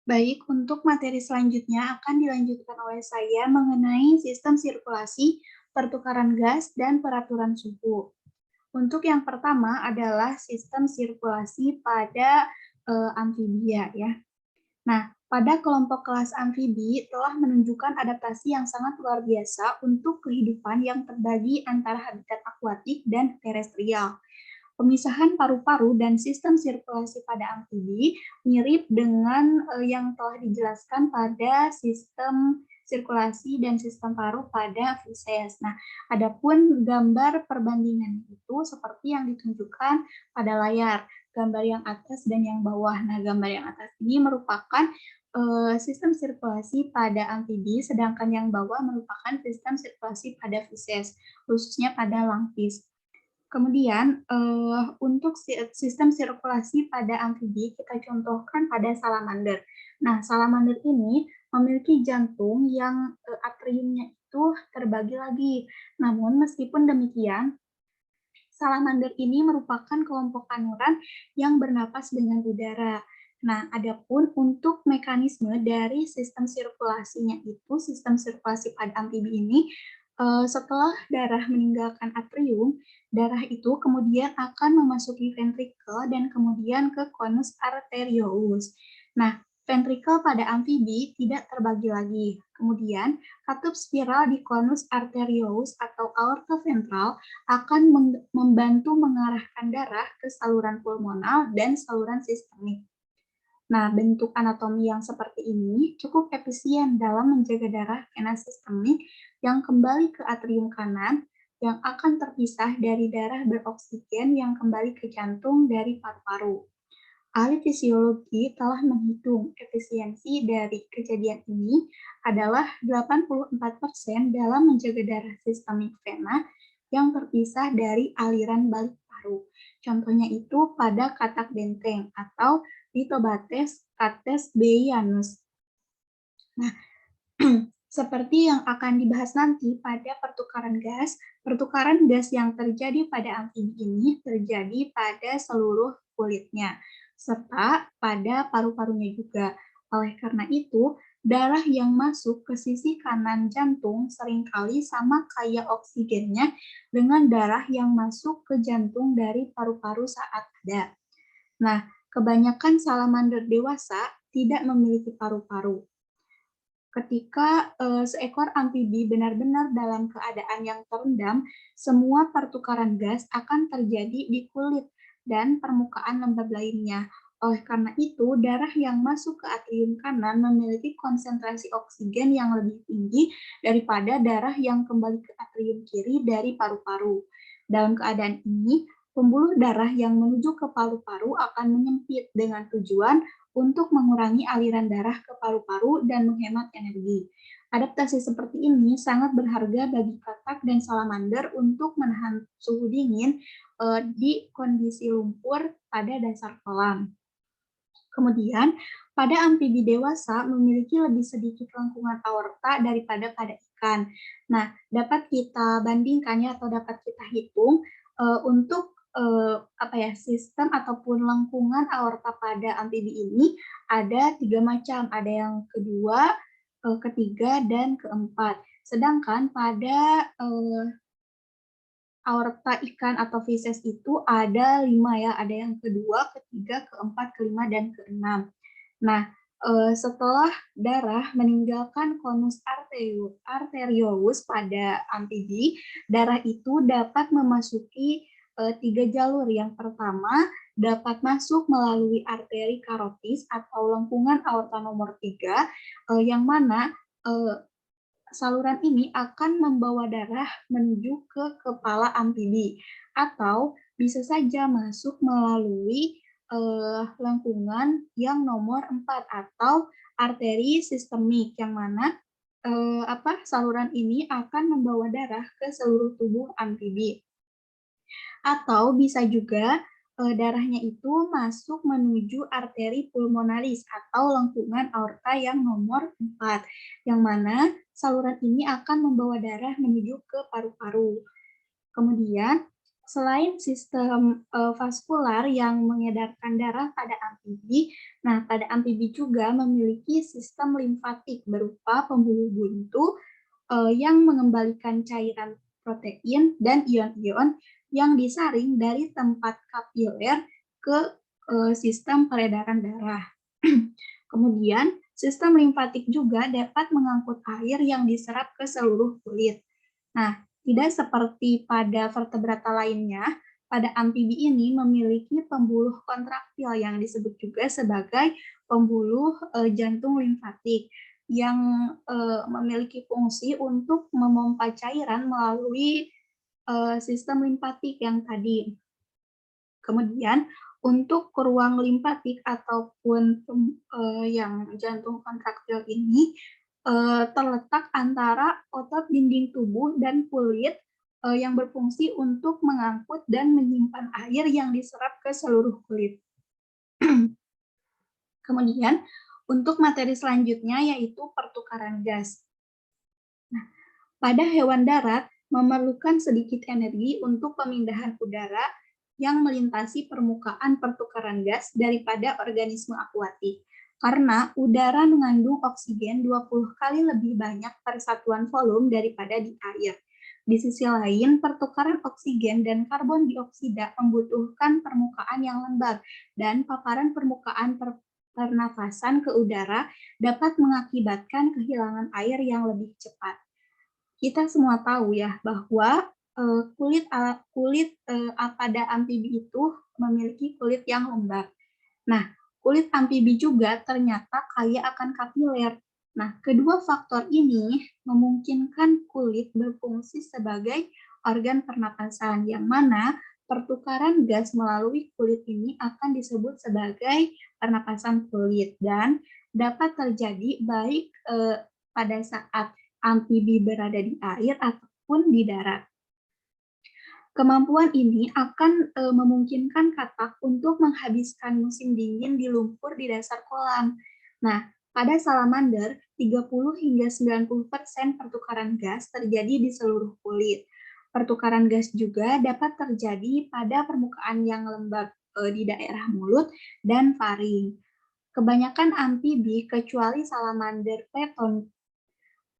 Baik, untuk materi selanjutnya akan dilanjutkan oleh saya mengenai sistem sirkulasi, pertukaran gas, dan peraturan suhu. Untuk yang pertama adalah sistem sirkulasi pada amfibia ya. Nah, pada kelompok kelas amfibi telah menunjukkan adaptasi yang sangat luar biasa untuk kehidupan yang terbagi antara habitat akuatik dan terestrial. Pemisahan paru-paru dan sistem sirkulasi pada amfibi mirip dengan yang telah dijelaskan pada sistem sirkulasi dan sistem paru pada feses. Nah, adapun gambar perbandingan itu seperti yang ditunjukkan pada layar, gambar yang atas dan yang bawah. Nah, gambar yang atas ini merupakan sistem sirkulasi pada amfibi, sedangkan yang bawah merupakan sistem sirkulasi pada feses, khususnya pada langfish. Kemudian, untuk sistem sirkulasi pada amfibi, kita contohkan pada salamander. Nah, salamander ini memiliki jantung yang atriumnya itu terbagi lagi. Namun, meskipun demikian, salamander ini merupakan kelompok anuran yang bernapas dengan udara. Nah, adapun untuk mekanisme dari sistem sirkulasinya itu, sistem sirkulasi pada amfibi ini, setelah darah meninggalkan atrium, darah itu kemudian akan memasuki ventrikel dan kemudian ke konus arteriosus. Nah, ventrikel pada amfibi tidak terbagi lagi. Kemudian, katup spiral di konus arteriosus atau aorta ventral akan membantu mengarahkan darah ke saluran pulmonal dan saluran sistemik. Nah, bentuk anatomi yang seperti ini cukup efisien dalam menjaga darah vena sistemik yang kembali ke atrium kanan yang akan terpisah dari darah beroksigen yang kembali ke jantung dari paru-paru. Ahli fisiologi telah menghitung efisiensi dari kejadian ini adalah 84% dalam menjaga darah sistemik vena yang terpisah dari aliran balik paru. Contohnya itu pada katak benteng atau Lithobates catesbeianus. Nah, seperti yang akan dibahas nanti pada pertukaran gas yang terjadi pada amfibi ini terjadi pada seluruh kulitnya, serta pada paru-parunya juga. Oleh karena itu, darah yang masuk ke sisi kanan jantung seringkali sama kayak oksigennya dengan darah yang masuk ke jantung dari paru-paru saat ada. Nah, kebanyakan salamander dewasa tidak memiliki paru-paru. Ketika seekor amfibi benar-benar dalam keadaan yang terendam, semua pertukaran gas akan terjadi di kulit dan permukaan lembab lainnya. Oleh karena itu, darah yang masuk ke atrium kanan memiliki konsentrasi oksigen yang lebih tinggi daripada darah yang kembali ke atrium kiri dari paru-paru. Dalam keadaan ini, pembuluh darah yang menuju ke paru-paru akan menyempit dengan tujuan untuk mengurangi aliran darah ke paru-paru dan menghemat energi. Adaptasi seperti ini sangat berharga bagi katak dan salamander untuk menahan suhu dingin di kondisi lumpur pada dasar kolam. Kemudian, pada amfibi dewasa memiliki lebih sedikit lengkungan aorta daripada pada ikan. Nah, dapat kita bandingkan ya atau dapat kita hitung untuk sistem ataupun lengkungan aorta pada amfibi ini ada 3 macam. Ada yang kedua, ketiga, dan keempat. Sedangkan pada aorta ikan atau feces itu ada 5 ya, ada yang kedua, ketiga, keempat, kelima, dan keenam. Nah, setelah darah meninggalkan konus arteriosus pada amfibi, darah itu dapat memasuki 3 jalur. Yang pertama, dapat masuk melalui arteri karotis atau lengkungan aorta nomor 3, yang mana saluran ini akan membawa darah menuju ke kepala amfibi, atau bisa saja masuk melalui lengkungan yang nomor 4 atau arteri sistemik, yang mana saluran ini akan membawa darah ke seluruh tubuh amfibi. Atau bisa juga darahnya itu masuk menuju arteri pulmonalis atau lengkungan aorta yang nomor 4, yang mana saluran ini akan membawa darah menuju ke paru-paru. Kemudian, Selain sistem vaskular yang mengedarkan darah pada amfibi, nah pada amfibi juga memiliki sistem limfatik berupa pembuluh buntu yang mengembalikan cairan protein dan ion-ion yang disaring dari tempat kapiler ke sistem peredaran darah. Kemudian, sistem limfatik juga dapat mengangkut air yang diserap ke seluruh kulit. Nah, tidak seperti pada vertebrata lainnya, pada amfibi ini memiliki pembuluh kontraktil yang disebut juga sebagai pembuluh jantung limfatik yang memiliki fungsi untuk memompa cairan melalui sistem limfatik yang tadi. Kemudian untuk ruang limfatik ataupun yang jantung kontraktil ini terletak antara otot dinding tubuh dan kulit yang berfungsi untuk mengangkut dan menyimpan air yang diserap ke seluruh kulit. Kemudian untuk materi selanjutnya yaitu pertukaran gas. Nah, pada hewan darat memerlukan sedikit energi untuk pemindahan udara yang melintasi permukaan pertukaran gas daripada organisme akuatik. Karena udara mengandung oksigen 20 kali lebih banyak persatuan volume daripada di air. Di sisi lain, pertukaran oksigen dan karbon dioksida membutuhkan permukaan yang lembab dan paparan permukaan pernafasan ke udara dapat mengakibatkan kehilangan air yang lebih cepat. Kita semua tahu ya bahwa kulit pada amfibi itu memiliki kulit yang lembab. Nah, kulit amfibi juga ternyata kaya akan kapiler. Nah, kedua faktor ini memungkinkan kulit berfungsi sebagai organ pernapasan, yang mana pertukaran gas melalui kulit ini akan disebut sebagai pernapasan kulit dan dapat terjadi baik pada saat amfibi berada di air ataupun di darat. Kemampuan ini akan memungkinkan katak untuk menghabiskan musim dingin di lumpur di dasar kolam. Nah, pada salamander, 30 hingga 90% pertukaran gas terjadi di seluruh kulit. Pertukaran gas juga dapat terjadi pada permukaan yang lembab di daerah mulut dan faring. Kebanyakan amfibi, kecuali salamander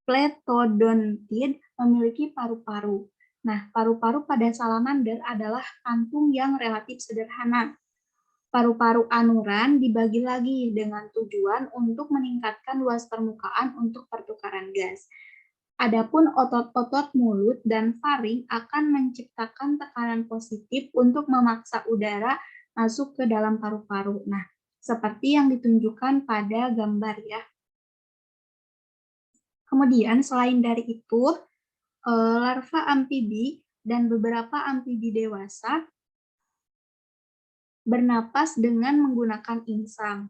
Plethodontid, memiliki paru-paru. Nah, paru-paru pada salamander adalah kantung yang relatif sederhana. Paru-paru anuran dibagi lagi dengan tujuan untuk meningkatkan luas permukaan untuk pertukaran gas. Adapun otot-otot mulut dan faring akan menciptakan tekanan positif untuk memaksa udara masuk ke dalam paru-paru. Nah, seperti yang ditunjukkan pada gambar ya. Kemudian selain dari itu, larva amfibi dan beberapa amfibi dewasa bernapas dengan menggunakan insang.